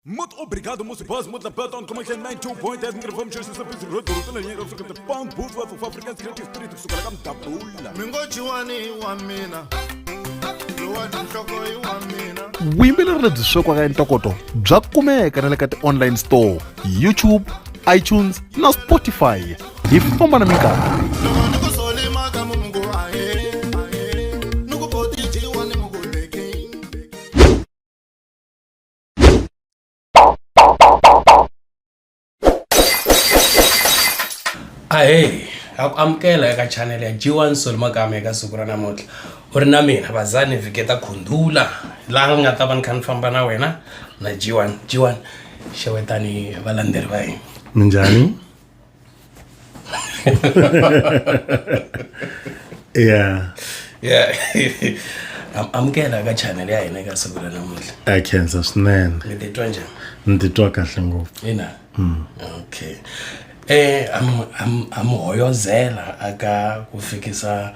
Muito obrigado, moço boss, muito lapetão, como é que é 92.10, gravamos este serviço retorno, na Europa, África, de pão, puto, o africano, secreto, espírito, sucaragam, tabula. Mingochiwani wa mina lowani nhloko yi wa mina vuyimbeleri lebyi swekiwaka entokoto bya kumeka na le ka ti-online store YouTube, iTunes na Spotify hi famba na minkarhi. loko ni ku solima ka mungu ahe ni ku potijiwa ni muguleki Ahe, amukela eka channel ya G1 Soul Makame eka siku ra namuntlha. U ri na mina Bazani Viketa Khundula laha nga ta va ni kha ni famba na wena na G1 xewetani valandzeleri va hina. Minjhani? Yeah. Amukela eka channel ya hina eka siku ra namuntlha. I khensa swinene. Mi titwa njhani? Ni titwa kahle ngopfu. Ina. Okay. Hoyozela aka ku fikisa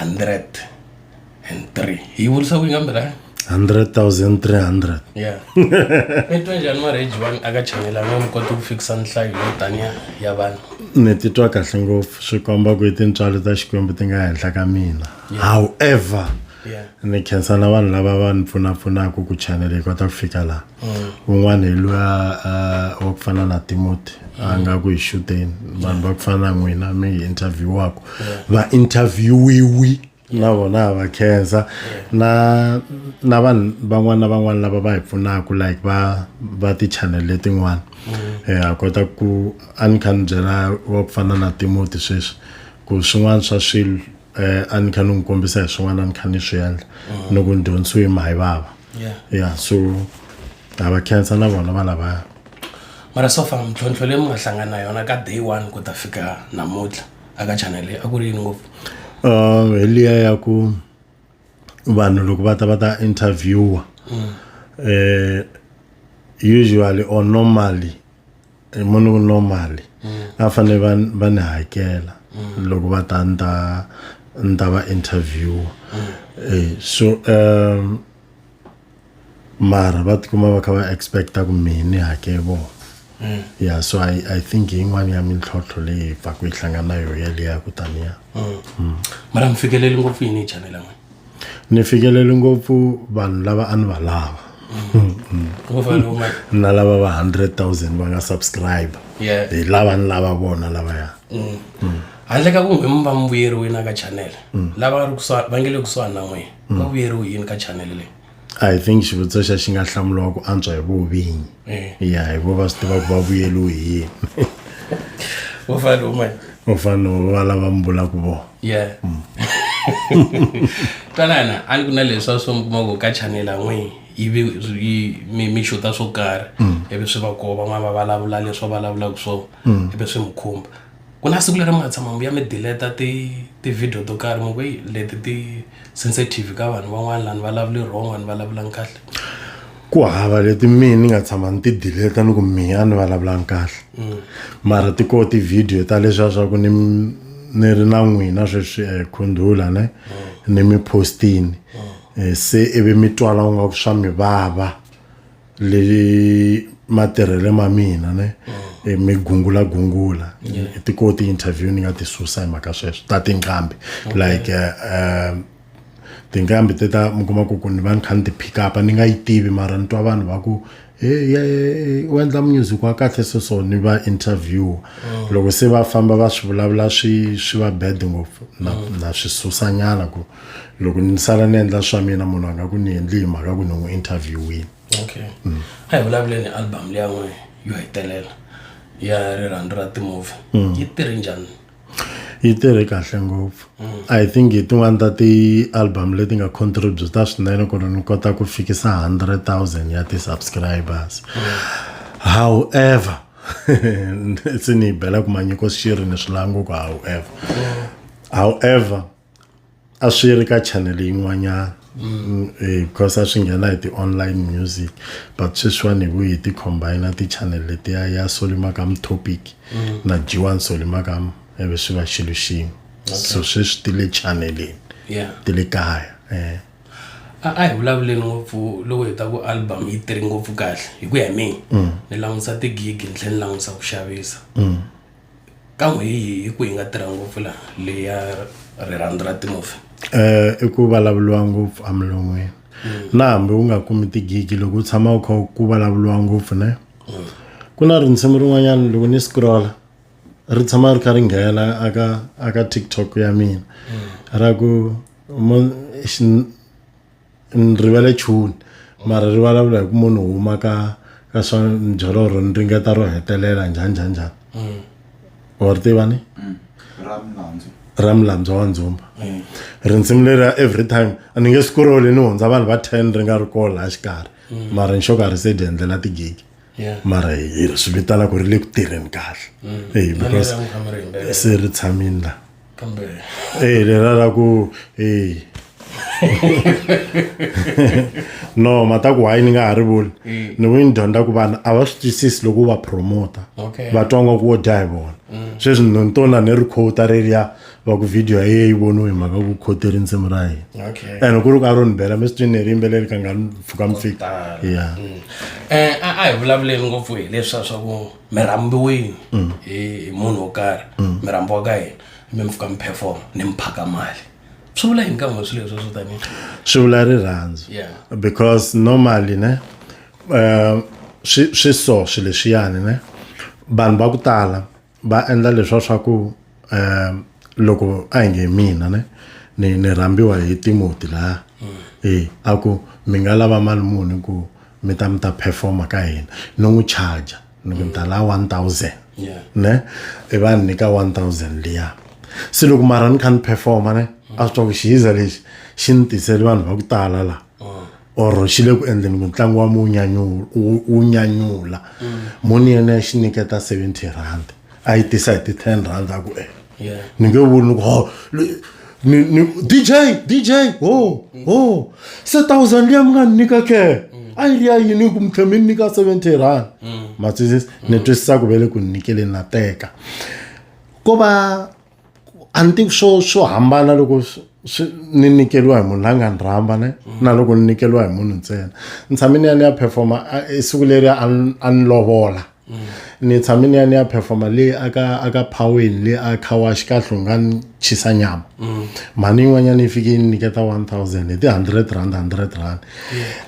103. Hi vurisa ku ingambela? 100,300. Yeah. Titwa njhani mara G1 aka channel ya mi kota ku fikisa nhlayo yo taniya ya vanhu? Ni titwa kahle ngopfu swi komba ku tintswalo ta Xikwembu ti nga henhla ka mina. However, ni khensa na vanhu lava va ni pfunapfunaka ku channel yi kota ku fika laha. Un'wana hi luya wa ku fana na Timothy a nga ku hi shuteni vanhu va ku fana na n'wina mi hi interview-waka va interviewiwi na vona va khensa na vanhu van'wana na van'wana lava va hi pfunaka like va ti-channel letin'wana a kota ku a ni kha ni byela wa ku fana na Timothy sweswi ku swin'wana swa swilo a ni kha ni n'wi kombisa hi swin'wana a ni kha ni swi endla ni ku ni dyondzisiwe hi mahivava so a va khensa na vona va lavaya. Mara so far mtlhontlho leyi mi nga hlangana na yona ka day 1 ku ta fika namuntlha aka channel leyi a ku ri yini ngopfu? Hi liya ya ku vanhu loko va ta interviewa usually or normally munhu normally a fanele va ni hakela loko va ta ni ta va interview so mara va tikuma va kha va expecta ku mina ni hake vona. Yeah, so I think yin'wana ya mintlhontlho leyi pfa ku yi hlangana na yo yaliya ku taniya. Mara mi fikeleli ngopfu yini channel ya n'wina? Ni fikeleli ngopfu vanhu lava a ni va lava. Na lava va 100,000 va nga subscribe. Hi lava ni lava vona lavaya. Handle ka ku mi va mbuyeriwini aka channel lava va nge le kusuhani na n'wina va vuyeriwe yini ka channel leyi? I think xivutiso xa xi nga hlamuriwa ku antswa hi vuvinyi. Hi vo va swi tiva ku va vuyeliwe hi yini. Vo fana va lava mi vulaka vona. Twanana a ni ku na leswi a swi mi kuma ku ka channel ya n'wina ivi mi xuta swo karhi ivi swi va koho van'wana va vulavula leswi va vulavulaka swona ivi swi mi khumba. Ku na siku leri mi nga tshama mi ya mi deleta ti-video to karhi mi ku leti ti-sensitive ka vanhu van'wana lani vulavuli wrong vanhu vulavulanga kahle? Ku hava leti mina ni nga tshama ni ti deleta ni ku mina ni vulavulanga kahle mara ti koho ti-video ta leswiya swa ku ni ri na n'wina sweswi Khundula ni mi postini se ivi mi twala u nga ku swa mi vava leyi matirhele ma mina mi gungula ti koho ti-interview ni nga ti susa hi mhaka sweswo ta tinqambi like tinqambi teta mi kuma ku ni va ni kha ni ti pick up ni nga yi tivi mara ni twa vanhu va ku u endla music wa kahle so ni va interview loko se va famba va swi vulavula swi va bad ngopfu na swi susanyana ku loko ni sala ni endla swa mina munhu a nga ku ni endli hi mhaka ku ni n'wi interviewini. Okay. A hi vulavuleni album leya n'wina yo hetelela ya Rirhandzu ra Timovha yi tirhe njhani? Yi tirhe kahle ngopfu. I think hi tin'wana ta ti-album leti nga contributa swinene ku ri ni kota ku fikisa 100,000 ya ti-subscribers. However se ni bela ku manyiko xiri ni swi lava ngopfu however a swi ri ka channel yin'wanyana because a swi nghena hi ti-online music but sweswiwani hi vuyi hi ti-combine ti-channel letiya ya Soul Makame Topic na G1 Soul Makame ivi swi va xilo xin'we so sweswi ti le chaneleni ti le kaya. a hi vulavuleni ngopfu loko hi ta ku album yi tirhi ngopfu kahle hi ku ya mina ni langusa tigig ni tlhela ni langusa ku xavisa kan'we hi ku hi nga tirha ngopfu laha leya rirhandzu ra timovhi I ku vulavuriwa ngopfu amilon'weni na hambi u nga kumi tigigi loko u tshama u kha ku vulavuriwa ngopfu ne ku na rinsimu rin'wanyana loko ni scroll ri tshama ri kha ri nghena aka TikTok ya mina ra ku rivele chuni mara ri vulavula hi ku munhu huma ka swa njhororo ni ringeta ro hetelela njhani wa ri tiva ni Ramlamzo wa Ndzumba rinsimu leri every time a ni nge scroll ni hundza vanhu va 10 ri nga ri kola a xikarhi mara ni xoka ri se di endlela tigigi mara hi swi vitana ku ri le ku tirheni kahle because se ri tshamini la lera ra ku no mata ku hayi ni nga ha ri vuli ni vuyi ni dyondza ku vanhu a va swi twisisi loko va promota va twanga ku wo dya hi vona sweswi ni ntona ni ri quota reriya va ku video yi voniwe hi mhaka ku khote rinsimu ra hina and ku ri ka ro ni bela mi swi twini ri yimbeleri ka nga pfuka mi fika a hi vulavuleni ngopfu hi leswa swa ku mi rambiwini hi munhu wo karhi mi rambiwa ka hina mi pfuka mi perform ni mi phaka mali swi vula hi nkan'we swilo leswi swo tanihi swi vula rirhandzu because normally ne swi so swilo leswiyani ne vanhu va ku tala va endla leswa swa ku loko a hi nge mina ne ni rambiwa hi Timothy laha a ku mi nga lava mali muni ku mi ta performa ka hina no n'wi charge ni ku ta la 1000 ne i va nyika 1000 liya se loko mara ni kha ni performa ne a swi twa ku xiyiza lexi xi ni tisele vanhu va ku tala la or xi le ku endleni ku ntlangu wa wu nyanyula muni yena xi nyiketa 70 rand a yi tisa hi ti 10 rand a ku ni nge vuli ni DJ se 1000 liya mi nga ni nyika ke a yi ri ya yini ku mi tlhe mi nyika 70 rand matsisi ni twisisa ku vele ku ni nyikele na teka ko va a ni tivi swo hambana loko ni nyikeliwa hi munhu la nga ni rhamba ne na loko ni nyikeliwa hi munhu ntsena ni tshame ni ya ni ya performa siku leri a ni lovola ni tshame ni ya ni ya performa leyi aka phaweni leyi a kha wa xikahlunga ni chisa nyama mani yin'wanyana yi fike ni niketa 1000 hi ti 100 rand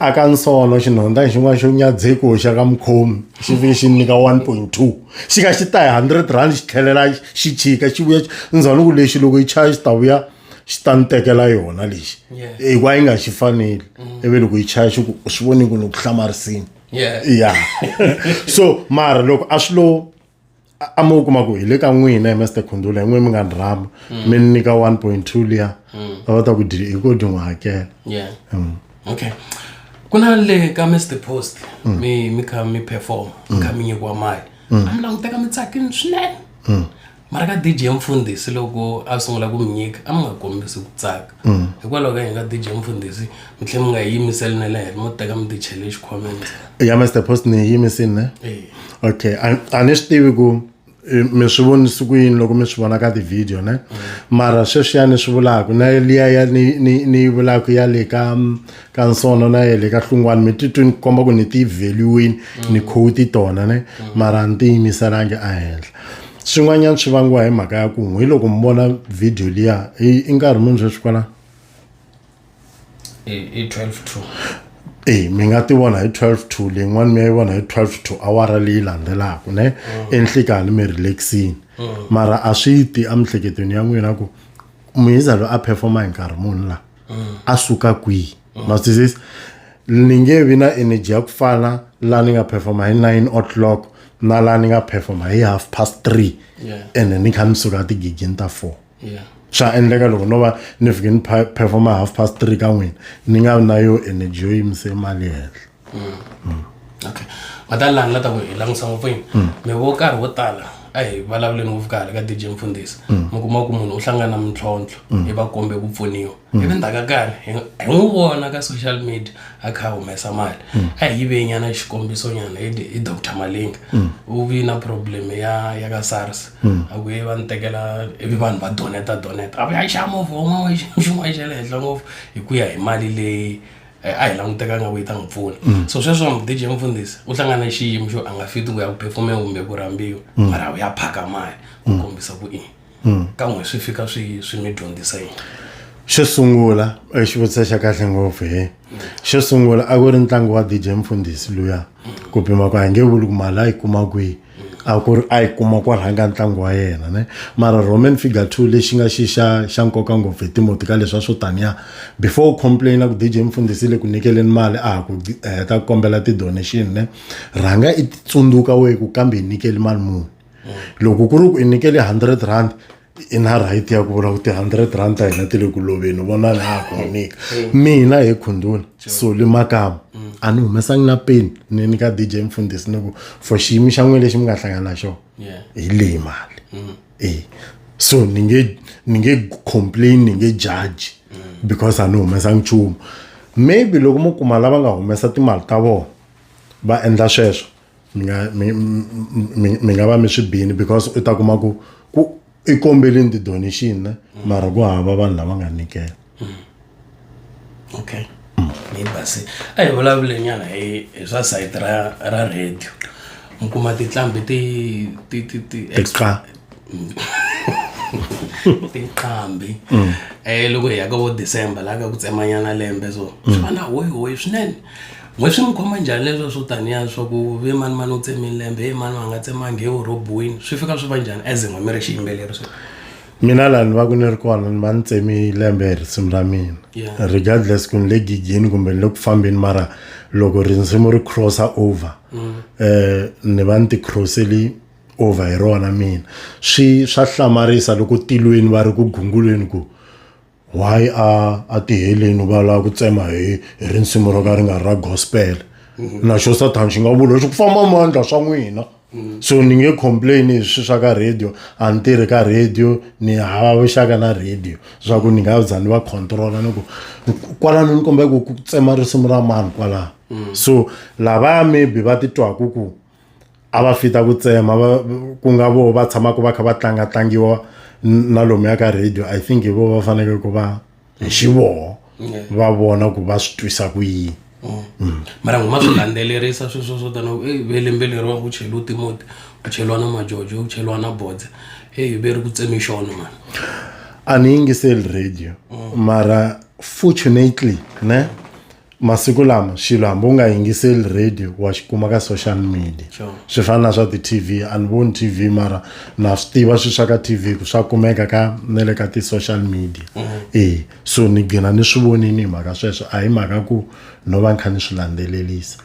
aka nsono xinhonda xin'wana xo nyadzeko xa ka mukhomi xi fike xi nyika 1.2 xi ka xi ta hi 100 rand xi tlhelela xi chika xi vuya ndzhwalo ku lexi loko yi chaya xi ta vuya xi ta ni tekela yona lexi hikuva yi nga xi faneli ivi loko yi chaya xi ku u swi voni ku ni ku hlamarisini so mara loko a swi lo a mo kuma ku hi le ka n'wina hi Mr Khundula hi n'we mi nga ni rhamba mi ni nyika 1.2 liya va va ta ku hi ko di n'wi hakela okay ku na le ka Mr Post mi kha mi perform kha mi nyikiwa mali a mi languteka mi tsakini swinene mara ka DJ Mfundisi loko a sungula ku mi nyika a mi nga kombisi ku tsaka hikwalaho ka hi nga DJ Mfundisi mi tlhe mi nga yimiseli na le henhla mo teka mi ti chele xikhwameni ya Mr Post ni yimisini ne okay a ni swi tivi ku mi swi vonisi ku yini loko mi swi vona ka ti-video ne mara sweswiya ni swi vulaka na liya ya ni vulaka ya le ka nsono na ye le ka hlungwane mi titwi ni komba ku ni ti-valuini ni quote tona ne mara ni ti yimiselangi a henhla swin'wanyana swi vangiwa hi mhaka ya ku n'wi loko mi vona video liya i nkarhi muni sweswi kwala i 12:02 mi nga ti vona hi 12:02 leyin'wana mi ya yi vona hi 12:02 awara leyi landzelaka ne enhlikani mi relaxini mara a swi ti emihleketweni ya n'wina ku muyiza loyi a performa hi nkarhi muni la a suka kwihi masisisi ni nge vi na energy ya ku fana la ni nga performa hi 9:00 na la ni nga performa hi 3:30 ene ni kha ni suka tigigini ta 4 swa endleka loko no va ni fike ni performa 3:30 ka n'wina ni nga na yo energy yo yimise mali henhla okay madalani la ta ku hi langisa ngopfu yini mi vo karhi wo tala a hi vulavuleni ngopfu kahle ka DJ Mfundisi mi kuma ku munhu u hlangana na mintlhontlho hi va kombe ku pfuniwa ivi ndzhaka karhi hi n'wi vona ka social media a kha humesa mali a hi yivenyana xikombiso nyana hi Dr Malinga u vi na problem ya ka SARS a ku va ni tekela ivi vanhu va doneta a va ya xa movha wun'wana xin'wana xa le henhla ngopfu hi ku ya hi mali leyi a hi langutekanga ku yi ta n'wi pfuna so sweswo DJ Mfundhisi u hlangana xiyimo xo a nga fiti ku ya ku performe kumbe ku rambiwa mara u ya phaka mali ku kombisa ku ka n'we swi fika swi mi dyondzisa yini xo sungula xivutiso xa kahle ngopfu xo sungula a ku ri ntlangu wa DJ Mfundhisi luya ku pima ku a nge vuli ku mali a yi kuma kwihi a ku ri a yi kuma kwalaha ka ntlangu wa yena ne mara Roman Figure 2 lexi nga xi xa nkoka ngopfu hi Timothy ka leswa swo taniya before u complaina ku DJ Mfundhisi le ku nyikeleni mali a ku heta kombela ti-donation ne rhanga i tsundzuka we ku kambe hi nyikeli mali muni loko ku ri ku i nyikele 100 rand i na right ya ku vula ku ti-100 rand ta hina ti le ku loveni vona na ha ku nyika mina hi Khundula Soli Makama a ni humesangi na peni ni nyika DJ Mfundhisi ni ku for xiyimo xa n'we lexi mi nga hlangana na xona hi leyi mali so ni nge complain ni nge judge because a ni humesangi nchumu maybe loko mo kuma lava nga humesa timali ta vona va endla sweswo mi nga va mi swi bini because u ta kuma ku i kombeleni ti-donation ne mara ku hava vanhu lava nga nikela okay ni basi a hi vulavulenyana hi swa site ra radio mi kuma tinqambi ti extra tinqambi loko hi ya ka vo December la ka ku tsemanyana lembe so swi va na hoyi swinene n'we swi mi khoma njhani leswo swo taniya swa ku ve mani u tsemini lembe mani va nga tsemangi hi Rob-win swi fika swi va njhani as n'we mi ri xiyimbeleri swi mina laha ni va ku ni ri kona ni va ni tsemi lembe hi risimu ra mina regardless ku ni le gigini kumbe ni le ku fambeni mara loko risimu ri crossa over ni va ni ti crosseli over hi rona mina swa hlamarisa loko tilweni va ri ku gungulweni ku why a ti heleni va lava ku tsema hi risimu ro ka ri nga ra gospel na xo Satan xi nga vula leswi ku famba mandla swa n'wina so ni nge complain hi swi swa ka radio a ni tirhi ka radio ni hava vuxaka na radio swa ku ni nga za ni va controla ni ku kwalano ni kombeka ku tsema risimu ra mani kwalaha so lava maybe va titwaku ku a va fita ku tsema ku nga vo va tshamaka va kha va tlangiwa na lomu ya ka radio I think hi vo va fanele ku va hi xivoho va vona ku va swi twisa ku yini mara ngoma swi landzelerisa sweswo swo tani velembe leriwa ku cheliwa Timothy ku cheliwa na Majojo ku cheliwa na Bodza ve ri ku tsemi xona mani a ni yingiseli radio mara fortunately ne masiku lama xilo hambi u nga yingiseli radio wa xi kuma ka social media swi fana na swa ti-TV a ni voni TV mara na swi tiva swi swa ka TV ku swa kumeka ka na le ka ti-social media so ni gina ni swi vonini hi mhaka sweswo a hi mhaka ku no va ni kha ni swi landzelelisa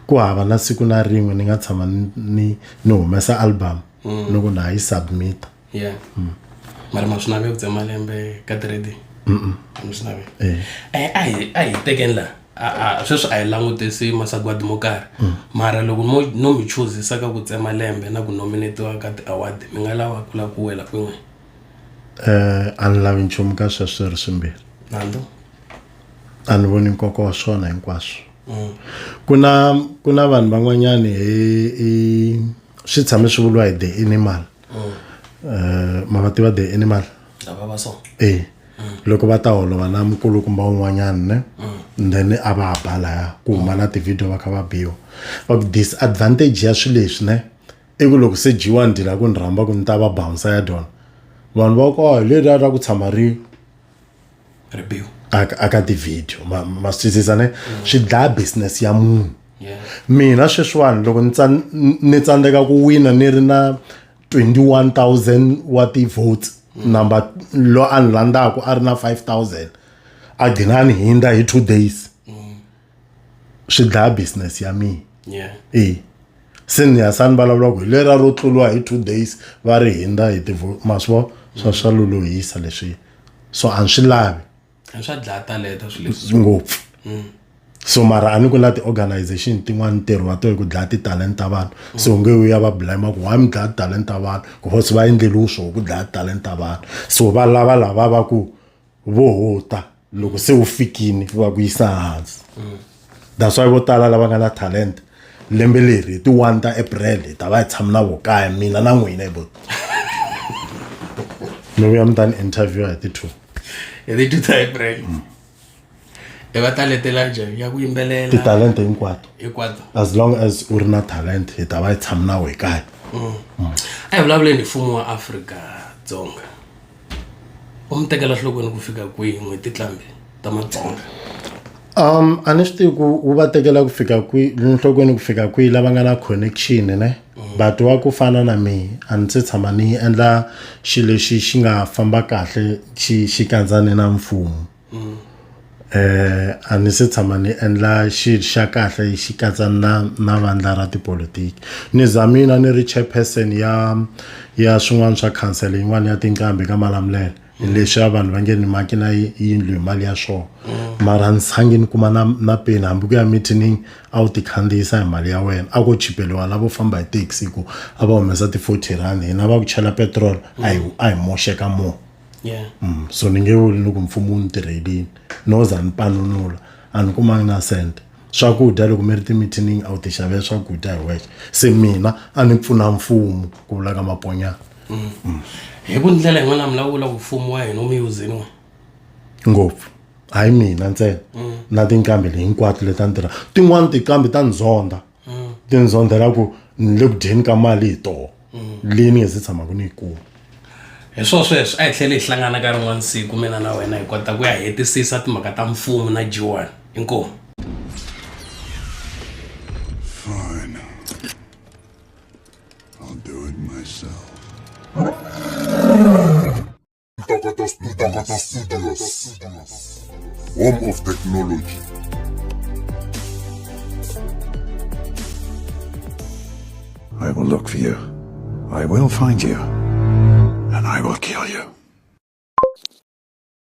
ku hava na siku na rin'we ni nga tshama ni humesa album loko na yi submit mara ma swi nave ku tsema lembe ka 3D a hi tekeni laha sweswo a hi langutisi masagwadi mo karhi mara loko no mi chuzisa ka ku tsema lembe na ku nominatiwa ka ti-award mi nga lava ku la ku wela kwin'we a ni lavi nchumu ka sweswo ri swimbirhi nando a ni voni nkoka wa swona hinkwaswo ku na vanhu van'wanyani swi tshame swi vuliwa hi The Animal ma va tiva The Animal lava va so loko va ta holova na mukulukumba wun'wanyani ne then a va ba laya ku huma na ti-video va kha va biwa va ku disadvantage ya swilo leswi ne i ku loko se G1 ndila ku ni rhamba ku ni ta va bouncer ya dona vanhu va ku hi leriya ra ku tshama ri biwa aka ti-video ma swi twisisa ne swi dlaya business ya munhu mina sweswiwani loko ni tsandzeka ku wina ni ri na 21,000 wa ti-votes number lo a ni landzaku a ri na 5,000 a gina ni hindza hi 2 days swi dlaya business ya mina se ni ya sa ni vulavula ku hi lera ro tluliwa hi 2 days va ri hindza hi ti-vote ma swi vona swa lolohisa leswi so a ni swi lavi swa dlaya talenta swilo leswi ngopfu so mara a ni ku na ti-organization tin'wana ntirho wa to hi ku dlaya ti-talent ta vanhu so u nge u ya va blame ku why mi dlaya ti-talent ta vanhu ku va swi va endleliwe swo ku dlaya ti-talent ta vanhu so va lava va ku vo hota loko se u fikini va ku yisa hansi that's why vo tala lava nga na talent lembe leri hi ti-1 ta April hi ta va hi tshama na vo kaya mina na n'wina hi bo mi vuya mi ta ni interview hi ti-2 hi ti-2 ta April hi va ta letela njhani ya ku yimbelela titalente hinkwato hinkwato as long as u ri na talent hi ta va hi tshama na we kaya a hi vulavuleni mfumo wa Afrika-Dzonga u mi tekela nhlokweni ku fika kwihi n'hweti tlambi ta Matsonga a ni swi tivi ku wu va tekela ku fika kwihi nhlokweni ku fika kwihi lava nga na connection ne but wa ku fana na mina a ni se tshama ni endla xilo lexi xi nga famba kahle xi kandzane na mfumo a ni se tshama ni endla xilo xa kahle xi katsana na vandla ra tipolotiki ni zamina ni ri chairperson ya swin'wana swa council yin'wana ya tinkambi ka Malamulele leswi ya vanhu va nge ni maki na yindlu hi mali ya swona mara ni tshanga ni kuma na peni hambi ku ya meeting a wu ti khandziyisa hi mali ya wena a ko chipeliwa lavo famba hi taxi ku a va humesa ti-40 rand hina va ku chela petrol a hi moxeka mo so ni nge vuli ni ku mfumo wu ni tirhelini no za ni panunula a ni kumanga na sente swakudya loko mi ri ti-meeting a wu ti xavela swakudya hi wexe se mina a ni pfuna mfumo ku vula ka Maponyana hi ku ndlela yin'wana mi lavula ku mfumo wa hina u mi yuzini wa ngopfu hayi mina ntsena na tinkambi hinkwato leta ni tirha tin'wana tinkambi ta ndzonda ti ndzondela ku ni le ku dyeni ka mali hi toho leyi ni nge se tshamaku ni yi kuma hi sweswo a hi tlhela hi hlangana ka rin'wana siku mina na wena hi kota ku ya hetisisa timhaka ta mfumo na G1 inkomu Fine. I'll do it myself. Takata Studios, home of technology. I will look for you. I will find you. And I will kill you.